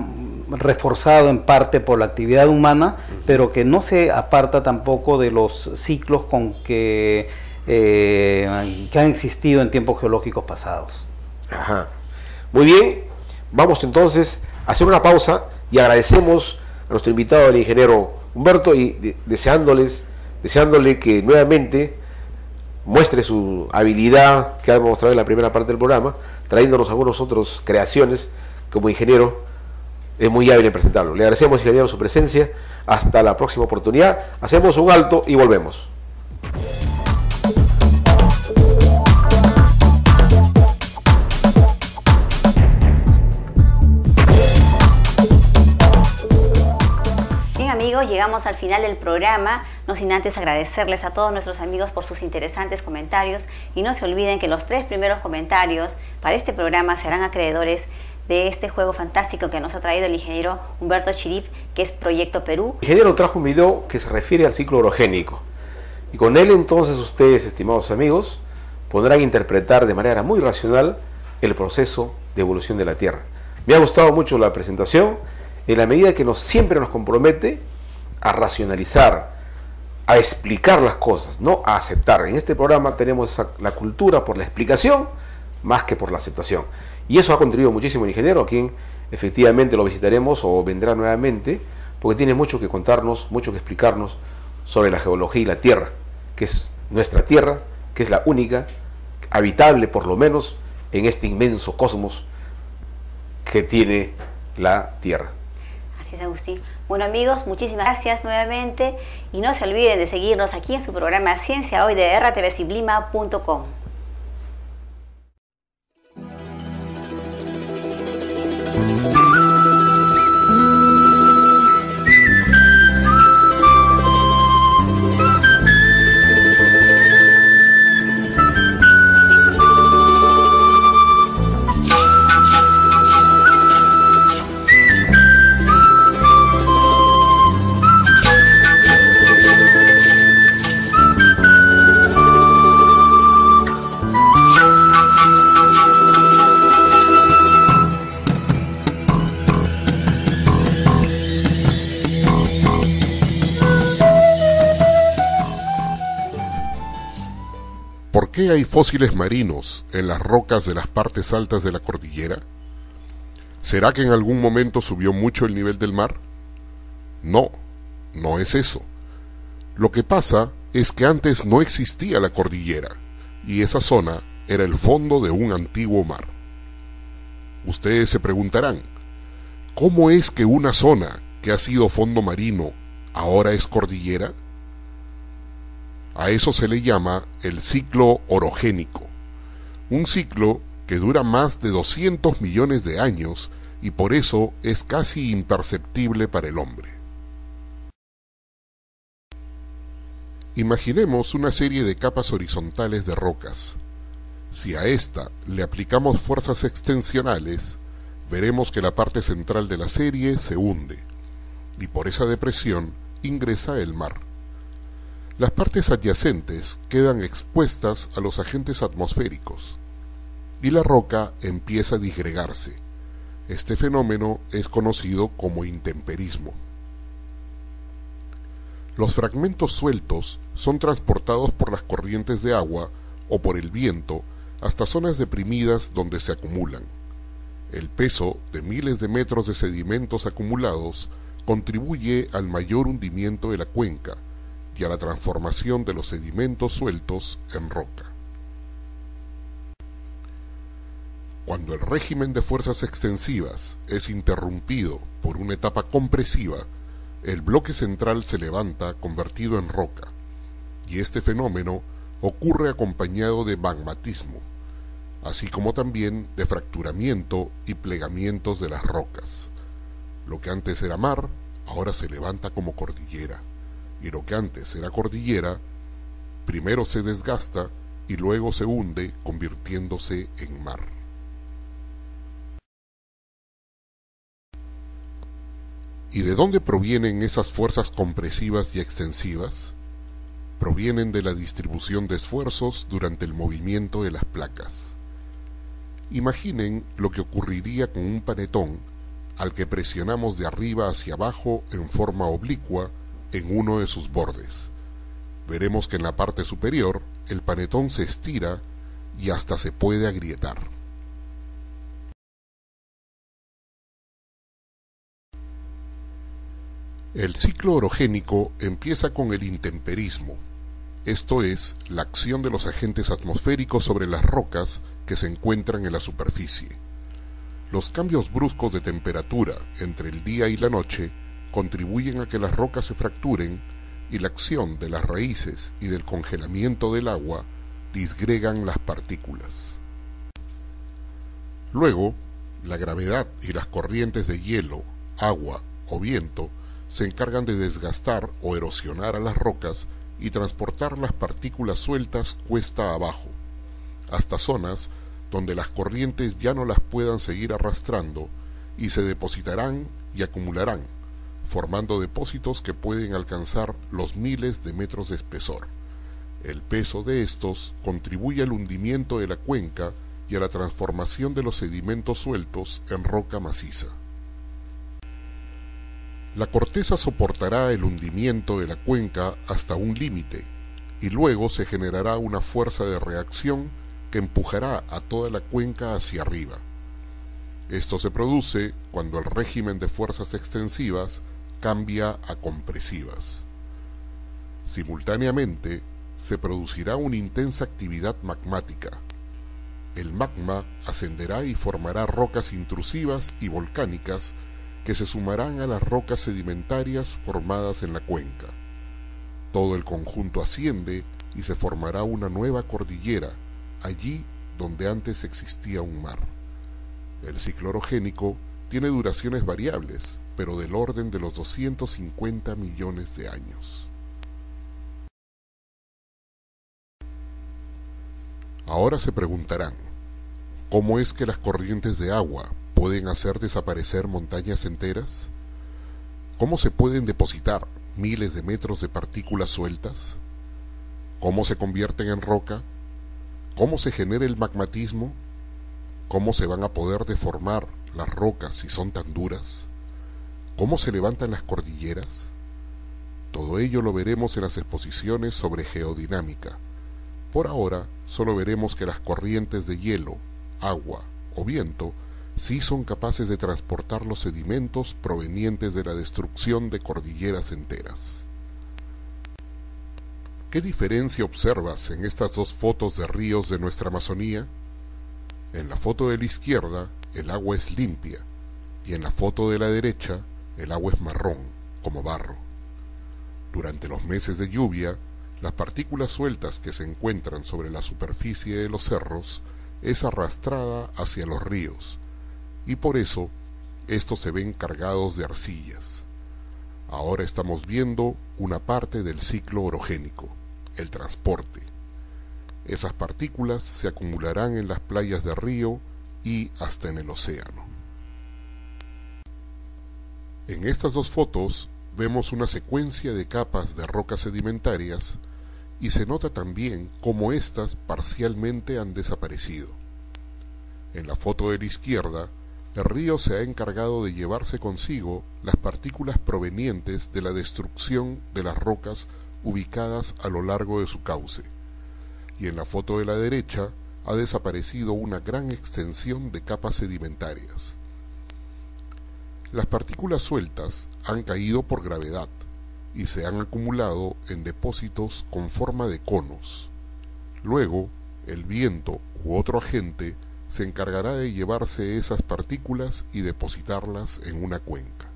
reforzado en parte por la actividad humana, pero que no se aparta tampoco de los ciclos que han existido en tiempos geológicos pasados. Ajá. Muy bien, vamos entonces a hacer una pausa y agradecemos a nuestro invitado, el ingeniero Humberto, y deseándole que nuevamente muestre su habilidad que ha demostrado en la primera parte del programa, trayéndonos algunas otras creaciones. Como ingeniero es muy hábil en presentarlo. Le agradecemos, ingeniero, su presencia. Hasta la próxima oportunidad. Hacemos un alto y volvemos. Amigos, llegamos al final del programa, no sin antes agradecerles a todos nuestros amigos por sus interesantes comentarios, y no se olviden que los 3 primeros comentarios para este programa serán acreedores de este juego fantástico que nos ha traído el ingeniero Humberto Chirip, que es Proyecto Perú. El ingeniero trajo un video que se refiere al ciclo orogénico, y con él entonces ustedes, estimados amigos, podrán interpretar de manera muy racional el proceso de evolución de la Tierra. Me ha gustado mucho la presentación, en la medida que siempre nos compromete a racionalizar, a explicar las cosas, no a aceptar. En este programa tenemos la cultura por la explicación, más que por la aceptación. Y eso ha contribuido muchísimo el ingeniero, a quien efectivamente lo visitaremos o vendrá nuevamente, porque tiene mucho que contarnos, mucho que explicarnos sobre la geología y la Tierra, que es nuestra Tierra, que es la única habitable, por lo menos, en este inmenso cosmos que tiene la Tierra. Así es, Agustín. Bueno, amigos, muchísimas gracias nuevamente y no se olviden de seguirnos aquí en su programa Ciencia Hoy de rtvciblima.com. ¿Por qué hay fósiles marinos en las rocas de las partes altas de la cordillera? ¿Será que en algún momento subió mucho el nivel del mar? No, no es eso. Lo que pasa es que antes no existía la cordillera, y esa zona era el fondo de un antiguo mar. Ustedes se preguntarán, ¿cómo es que una zona que ha sido fondo marino ahora es cordillera? A eso se le llama el ciclo orogénico, un ciclo que dura más de 200 millones de años y por eso es casi imperceptible para el hombre. Imaginemos una serie de capas horizontales de rocas. Si a esta le aplicamos fuerzas extensionales, veremos que la parte central de la serie se hunde, y por esa depresión ingresa el mar. Las partes adyacentes quedan expuestas a los agentes atmosféricos, y la roca empieza a disgregarse. Este fenómeno es conocido como intemperismo. Los fragmentos sueltos son transportados por las corrientes de agua o por el viento hasta zonas deprimidas donde se acumulan. El peso de miles de metros de sedimentos acumulados contribuye al mayor hundimiento de la cuenca y a la transformación de los sedimentos sueltos en roca. Cuando el régimen de fuerzas extensivas es interrumpido por una etapa compresiva, el bloque central se levanta convertido en roca, y este fenómeno ocurre acompañado de magmatismo, así como también de fracturamiento y plegamientos de las rocas. Lo que antes era mar, ahora se levanta como cordillera, y lo que antes era cordillera, primero se desgasta y luego se hunde convirtiéndose en mar. ¿Y de dónde provienen esas fuerzas compresivas y extensivas? Provienen de la distribución de esfuerzos durante el movimiento de las placas. Imaginen lo que ocurriría con un panetón al que presionamos de arriba hacia abajo en forma oblicua en uno de sus bordes. Veremos que en la parte superior el panetón se estira y hasta se puede agrietar. El ciclo orogénico empieza con el intemperismo, esto es, la acción de los agentes atmosféricos sobre las rocas que se encuentran en la superficie. Los cambios bruscos de temperatura entre el día y la noche contribuyen a que las rocas se fracturen y la acción de las raíces y del congelamiento del agua disgregan las partículas. Luego, la gravedad y las corrientes de hielo, agua o viento se encargan de desgastar o erosionar a las rocas y transportar las partículas sueltas cuesta abajo, hasta zonas donde las corrientes ya no las puedan seguir arrastrando y se depositarán y acumularán, formando depósitos que pueden alcanzar los miles de metros de espesor. El peso de estos contribuye al hundimiento de la cuenca y a la transformación de los sedimentos sueltos en roca maciza. La corteza soportará el hundimiento de la cuenca hasta un límite, y luego se generará una fuerza de reacción que empujará a toda la cuenca hacia arriba. Esto se produce cuando el régimen de fuerzas extensivas cambia a compresivas. Simultáneamente, se producirá una intensa actividad magmática. El magma ascenderá y formará rocas intrusivas y volcánicas que se sumarán a las rocas sedimentarias formadas en la cuenca. Todo el conjunto asciende y se formará una nueva cordillera, allí donde antes existía un mar. El ciclo orogénico tiene duraciones variables, pero del orden de los 250 millones de años. Ahora se preguntarán, ¿cómo es que las corrientes de agua pueden hacer desaparecer montañas enteras? ¿Cómo se pueden depositar miles de metros de partículas sueltas? ¿Cómo se convierten en roca? ¿Cómo se genera el magmatismo? ¿Cómo se van a poder deformar las rocas si son tan duras? ¿Cómo se levantan las cordilleras? Todo ello lo veremos en las exposiciones sobre geodinámica. Por ahora, solo veremos que las corrientes de hielo, agua o viento sí son capaces de transportar los sedimentos provenientes de la destrucción de cordilleras enteras. ¿Qué diferencia observas en estas dos fotos de ríos de nuestra Amazonía? En la foto de la izquierda, el agua es limpia, y en la foto de la derecha, el agua es marrón, como barro. Durante los meses de lluvia, las partículas sueltas que se encuentran sobre la superficie de los cerros es arrastrada hacia los ríos, y por eso estos se ven cargados de arcillas. Ahora estamos viendo una parte del ciclo orogénico, el transporte. Esas partículas se acumularán en las playas del río y hasta en el océano. En estas dos fotos vemos una secuencia de capas de rocas sedimentarias y se nota también cómo éstas parcialmente han desaparecido. En la foto de la izquierda, el río se ha encargado de llevarse consigo las partículas provenientes de la destrucción de las rocas ubicadas a lo largo de su cauce, y en la foto de la derecha ha desaparecido una gran extensión de capas sedimentarias. Las partículas sueltas han caído por gravedad y se han acumulado en depósitos con forma de conos. Luego, el viento u otro agente se encargará de llevarse esas partículas y depositarlas en una cuenca.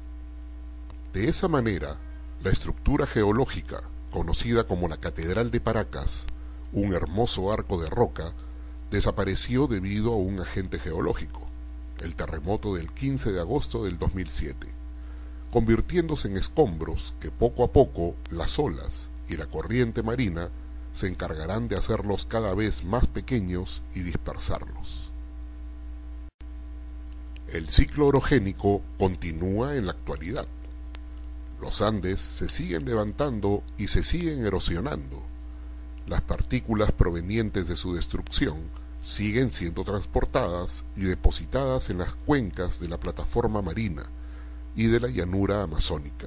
De esa manera, la estructura geológica, conocida como la Catedral de Paracas, un hermoso arco de roca, desapareció debido a un agente geológico, el terremoto del 15 de agosto del 2007, convirtiéndose en escombros que poco a poco las olas y la corriente marina se encargarán de hacerlos cada vez más pequeños y dispersarlos. El ciclo orogénico continúa en la actualidad. Los Andes se siguen levantando y se siguen erosionando. Las partículas provenientes de su destrucción siguen siendo transportadas y depositadas en las cuencas de la plataforma marina y de la llanura amazónica.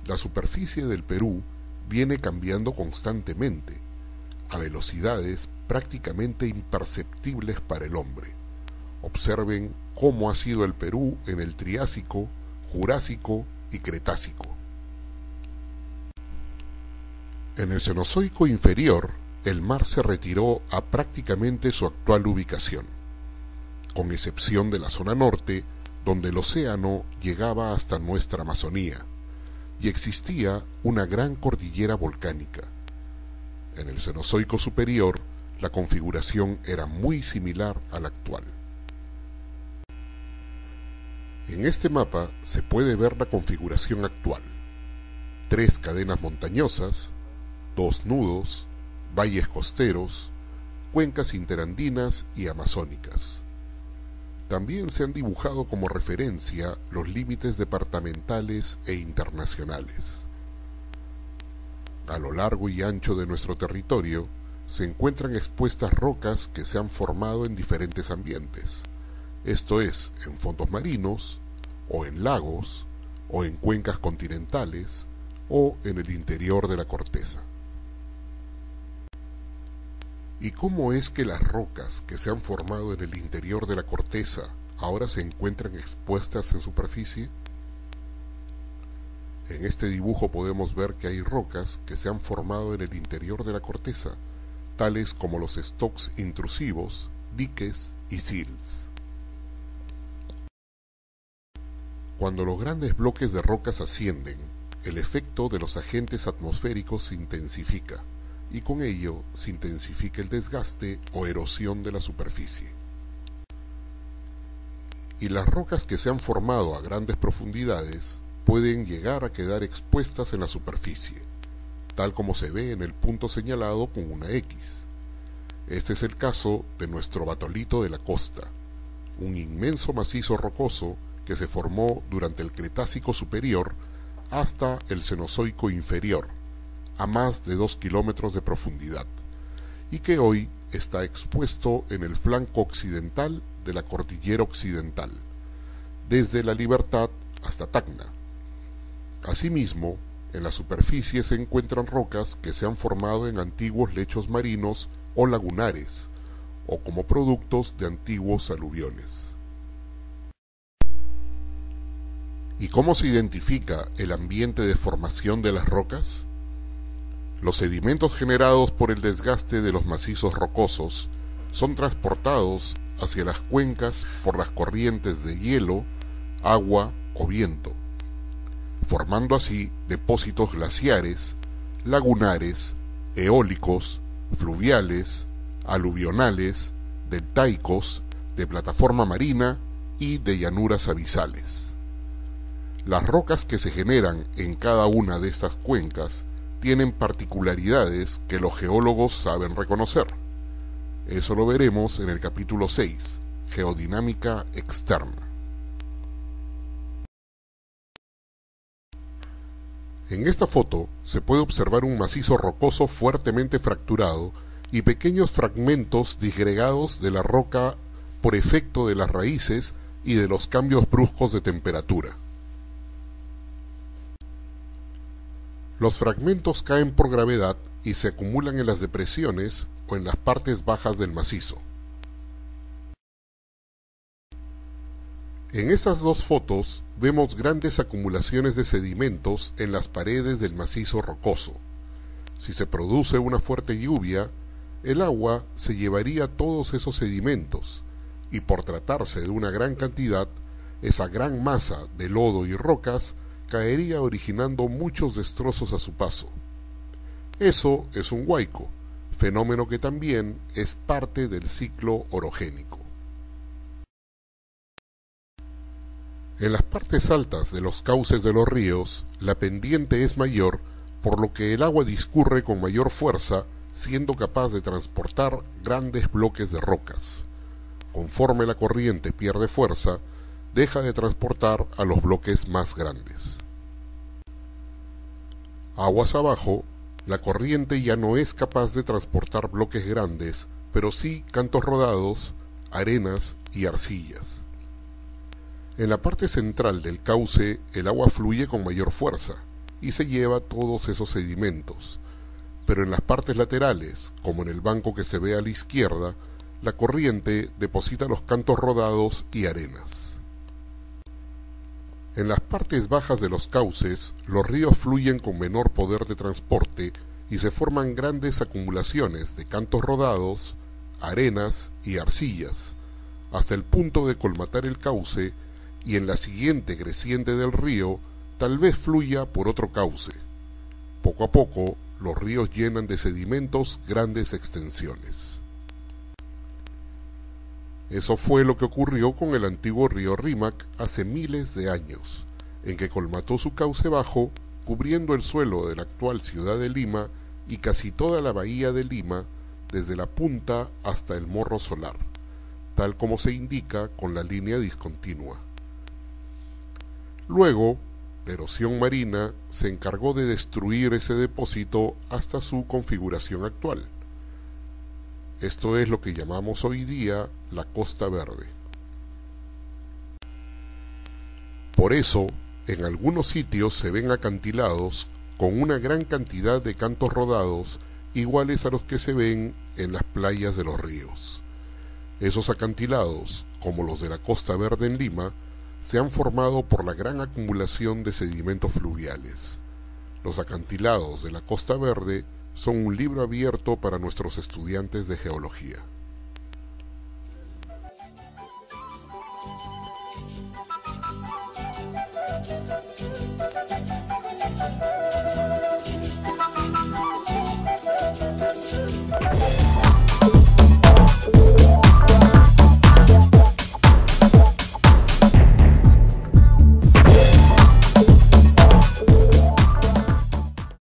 La superficie del Perú viene cambiando constantemente, a velocidades prácticamente imperceptibles para el hombre. Observen cómo ha sido el Perú en el Triásico, Jurásico y Cretácico. En el Cenozoico inferior, el mar se retiró a prácticamente su actual ubicación, con excepción de la zona norte, donde el océano llegaba hasta nuestra Amazonía, y existía una gran cordillera volcánica. En el Cenozoico superior, la configuración era muy similar a la actual. En este mapa se puede ver la configuración actual: 3 cadenas montañosas, 2 nudos, valles costeros, cuencas interandinas y amazónicas. También se han dibujado como referencia los límites departamentales e internacionales. A lo largo y ancho de nuestro territorio se encuentran expuestas rocas que se han formado en diferentes ambientes, esto es, en fondos marinos, o en lagos, o en cuencas continentales, o en el interior de la corteza. ¿Y cómo es que las rocas que se han formado en el interior de la corteza ahora se encuentran expuestas en superficie? En este dibujo podemos ver que hay rocas que se han formado en el interior de la corteza, tales como los stocks intrusivos, diques y sills. Cuando los grandes bloques de rocas ascienden, el efecto de los agentes atmosféricos se intensifica, y con ello se intensifica el desgaste o erosión de la superficie. Y las rocas que se han formado a grandes profundidades pueden llegar a quedar expuestas en la superficie, tal como se ve en el punto señalado con una X. Este es el caso de nuestro batolito de la costa, un inmenso macizo rocoso que se formó durante el Cretácico superior hasta el Cenozoico inferior, a más de 2 kilómetros de profundidad, y que hoy está expuesto en el flanco occidental de la cordillera occidental, desde La Libertad hasta Tacna. Asimismo, en la superficie se encuentran rocas que se han formado en antiguos lechos marinos o lagunares, o como productos de antiguos aluviones. ¿Y cómo se identifica el ambiente de formación de las rocas? Los sedimentos generados por el desgaste de los macizos rocosos son transportados hacia las cuencas por las corrientes de hielo, agua o viento, formando así depósitos glaciares, lagunares, eólicos, fluviales, aluvionales, deltaicos, de plataforma marina y de llanuras abisales. Las rocas que se generan en cada una de estas cuencas tienen particularidades que los geólogos saben reconocer. Eso lo veremos en el capítulo 6, Geodinámica Externa. En esta foto se puede observar un macizo rocoso fuertemente fracturado y pequeños fragmentos disgregados de la roca por efecto de las raíces y de los cambios bruscos de temperatura. Los fragmentos caen por gravedad y se acumulan en las depresiones o en las partes bajas del macizo. En estas dos fotos vemos grandes acumulaciones de sedimentos en las paredes del macizo rocoso. Si se produce una fuerte lluvia, el agua se llevaría todos esos sedimentos, y por tratarse de una gran cantidad, esa gran masa de lodo y rocas caería originando muchos destrozos a su paso. Eso es un huaico, fenómeno que también es parte del ciclo orogénico. En las partes altas de los cauces de los ríos, la pendiente es mayor, por lo que el agua discurre con mayor fuerza, siendo capaz de transportar grandes bloques de rocas. Conforme la corriente pierde fuerza, deja de transportar a los bloques más grandes. Aguas abajo, la corriente ya no es capaz de transportar bloques grandes, pero sí cantos rodados, arenas y arcillas. En la parte central del cauce el agua fluye con mayor fuerza y se lleva todos esos sedimentos, pero en las partes laterales, como en el banco que se ve a la izquierda, la corriente deposita los cantos rodados y arenas. En las partes bajas de los cauces, los ríos fluyen con menor poder de transporte y se forman grandes acumulaciones de cantos rodados, arenas y arcillas, hasta el punto de colmatar el cauce, y en la siguiente creciente del río tal vez fluya por otro cauce. Poco a poco, los ríos llenan de sedimentos grandes extensiones. Eso fue lo que ocurrió con el antiguo río Rímac hace miles de años, en que colmató su cauce bajo, cubriendo el suelo de la actual ciudad de Lima y casi toda la bahía de Lima, desde la punta hasta el Morro Solar, tal como se indica con la línea discontinua. Luego, la erosión marina se encargó de destruir ese depósito hasta su configuración actual. Esto es lo que llamamos hoy día la Costa Verde. Por eso, en algunos sitios se ven acantilados con una gran cantidad de cantos rodados iguales a los que se ven en las playas de los ríos. Esos acantilados, como los de la Costa Verde en Lima, se han formado por la gran acumulación de sedimentos fluviales. Los acantilados de la Costa Verde son un libro abierto para nuestros estudiantes de geología.